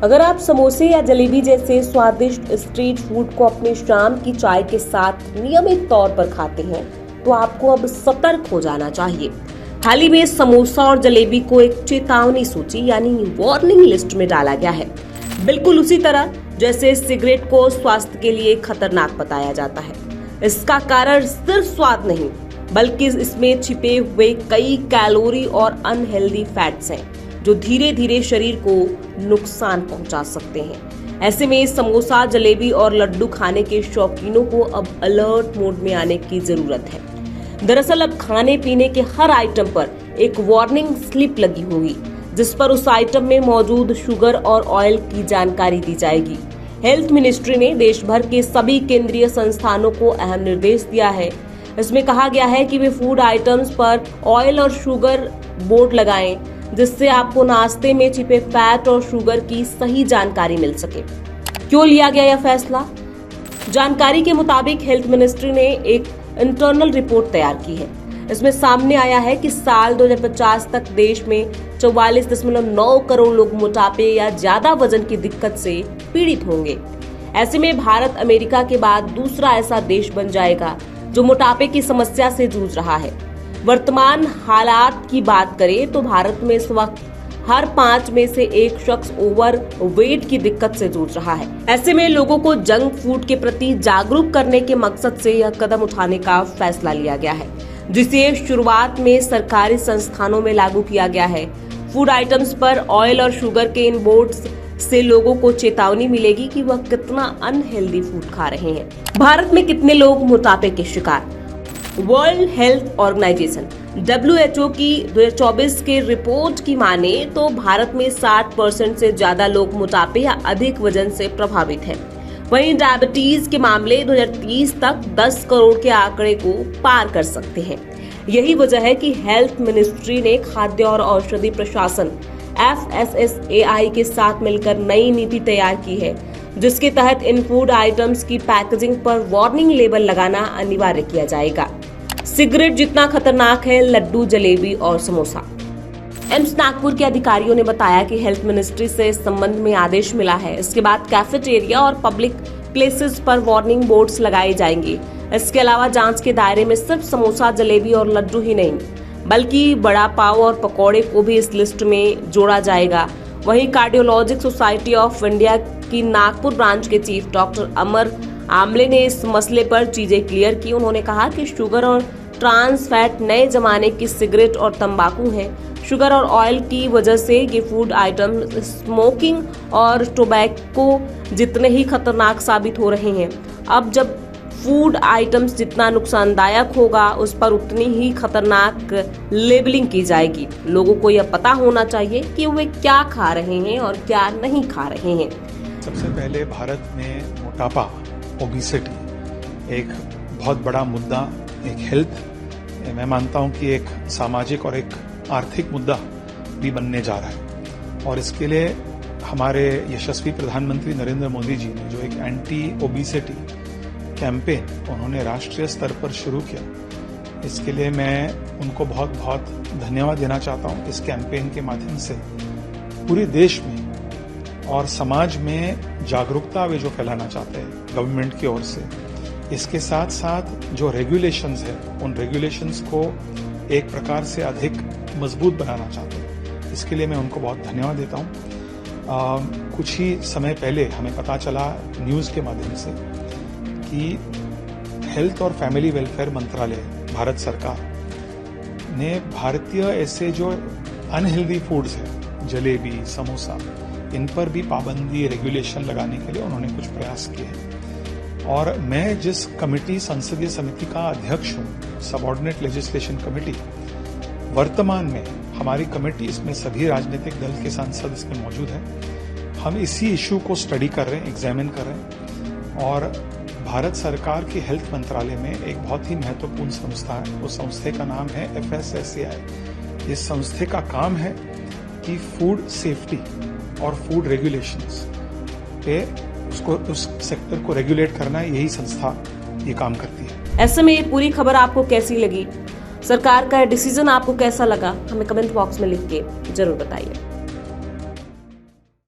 अगर आप समोसे या जलेबी जैसे स्वादिष्ट स्ट्रीट फूड को अपने शाम की चाय के साथ नियमित तौर पर खाते हैं तो आपको अब सतर्क हो जाना चाहिए। हाल ही में समोसा और जलेबी को एक चेतावनी सूची यानी वार्निंग लिस्ट में डाला गया है, बिल्कुल उसी तरह जैसे सिगरेट को स्वास्थ्य के लिए खतरनाक बताया जाता है। इसका कारण सिर्फ स्वाद नहीं बल्कि इसमें छिपे हुए कई कैलोरी और अनहेल्दी फैट्स हैं जो धीरे धीरे शरीर को नुकसान पहुंचा सकते हैं। ऐसे में समोसा, जलेबी और लड्डू खाने के शौकीनों को अब अलर्ट मोड में आने की जरूरत है। दरअसल अब खाने पीने के हर आइटम पर एक वार्निंग स्लिप लगी होगी जिस पर उस आइटम में मौजूद शुगर और ऑयल की जानकारी दी जाएगी। हेल्थ मिनिस्ट्री ने देश भर के सभी केंद्रीय संस्थानों को अहम निर्देश दिया है। इसमें कहा गया है कि वे फूड आइटम्स पर ऑयल और शुगर बोर्ड लगाएं जिससे आपको नाश्ते में छिपे फैट और शुगर की सही जानकारी मिल सके। क्यों लिया गया यह फैसला? जानकारी के मुताबिक हेल्थ मिनिस्ट्री ने एक इंटरनल रिपोर्ट तैयार की है। इसमें सामने आया है कि साल 2050 तक देश में 44.9 करोड़ लोग मोटापे या ज्यादा वजन की दिक्कत से पीड़ित होंगे। ऐसे में भारत अमेरिका के बाद दूसरा ऐसा देश बन जाएगा जो मोटापे की समस्या से जूझ रहा है। वर्तमान हालात की बात करें तो भारत में इस वक्त हर 5 में से एक शख्स ओवर वेट की दिक्कत से जूझ रहा है। ऐसे में लोगों को जंक फूड के प्रति जागरूक करने के मकसद से यह कदम उठाने का फैसला लिया गया है, जिसे शुरुआत में सरकारी संस्थानों में लागू किया गया है। फूड आइटम्स पर ऑयल और शुगर के इन बोर्ड्स से लोगों को चेतावनी मिलेगी कि वह कितना अनहेल्दी फूड खा रहे हैं। भारत में कितने लोग मोटापे के शिकार? वर्ल्ड हेल्थ ऑर्गेनाइजेशन WHO की 2024 के रिपोर्ट की माने तो भारत में 60% से ज्यादा लोग मोटापे या अधिक वजन से प्रभावित हैं। वहीं डायबिटीज के मामले 2030 तक 10 करोड़ के आंकड़े को पार कर सकते हैं। यही वजह है कि हेल्थ मिनिस्ट्री ने खाद्य और औषधि प्रशासन FSSAI के साथ मिलकर नई नीति तैयार की है, जिसके तहत इन फूड आइटम्स की पैकेजिंग पर वार्निंग लेबल लगाना अनिवार्य किया जाएगा। सिगरेट जितना खतरनाक है लड्डू, जलेबी और समोसा। एम्स नागपुर के अधिकारियों ने बताया कि हेल्थ मिनिस्ट्री से इस संबंध में आदेश मिला है। इसके बाद कैफेटेरिया और पब्लिक प्लेसेस पर वार्निंग बोर्ड्स लगाए जाएंगे। इसके अलावा जांच के दायरे में सिर्फ समोसा, जलेबी और लड्डू ही नहीं बल्कि बड़ा पाव और पकौड़े को भी इस लिस्ट में जोड़ा जाएगा। वहीं कार्डियोलॉजिक सोसाइटी ऑफ इंडिया की नागपुर ब्रांच के चीफ डॉक्टर अमर आमले ने इस मसले पर चीजें क्लियर की। उन्होंने कहा कि शुगर और ट्रांस फैट नए जमाने की सिगरेट और तंबाकू हैं। शुगर और ऑयल की वजह से ये फूड आइटम स्मोकिंग और टोबैको जितने ही खतरनाक साबित हो रहे हैं। अब जब फूड आइटम्स जितना नुकसानदायक होगा उस पर उतनी ही खतरनाक लेबलिंग की जाएगी। लोगों को यह पता होना चाहिए कि वे क्या खा रहे हैं और क्या नहीं खा रहे हैं। सबसे पहले भारत में मोटापा, ओबेसिटी एक बहुत बड़ा मुद्दा, एक हेल्थ, मैं मानता हूं कि एक सामाजिक और एक आर्थिक मुद्दा भी बनने जा रहा है। और इसके लिए हमारे यशस्वी प्रधानमंत्री नरेंद्र मोदी जी ने जो एक एंटी ओबेसिटी कैंपेन उन्होंने राष्ट्रीय स्तर पर शुरू किया, इसके लिए मैं उनको बहुत बहुत धन्यवाद देना चाहता हूं। इस कैंपेन के माध्यम से पूरे देश में और समाज में जागरूकता वे जो फैलाना चाहते हैं गवर्नमेंट की ओर से, इसके साथ साथ जो रेगुलेशंस है उन रेगुलेशंस को एक प्रकार से अधिक मजबूत बनाना चाहते हैं। इसके लिए मैं उनको बहुत धन्यवाद देता हूं। कुछ ही समय पहले हमें पता चला न्यूज़ के माध्यम से कि हेल्थ और फैमिली वेलफेयर मंत्रालय भारत सरकार ने भारतीय ऐसे जो अनहेल्दी फूड्स हैं, जलेबी, समोसा, इन पर भी पाबंदी, रेगुलेशन लगाने के लिए उन्होंने कुछ प्रयास किए हैं। और मैं जिस कमेटी, संसदीय समिति का अध्यक्ष हूं, सबऑर्डिनेट लेजिस्लेशन कमेटी, वर्तमान में हमारी कमेटी, इसमें सभी राजनीतिक दल के सांसद इसमें मौजूद हैं। हम इसी इश्यू को स्टडी कर रहे हैं, एग्जामिन कर रहे हैं। और भारत सरकार के हेल्थ मंत्रालय में एक बहुत ही महत्वपूर्ण संस्था है, उस संस्था का नाम है FSSAI। इस संस्था का काम है कि फूड सेफ्टी और फूड रेगुलेशंस पे उसको, उस सेक्टर को रेगुलेट करना, यही संस्था ये काम करती है। ऐसे में ये पूरी खबर आपको कैसी लगी? सरकार का डिसीजन आपको कैसा लगा? हमें कमेंट बॉक्स में लिख के जरूर बताइए।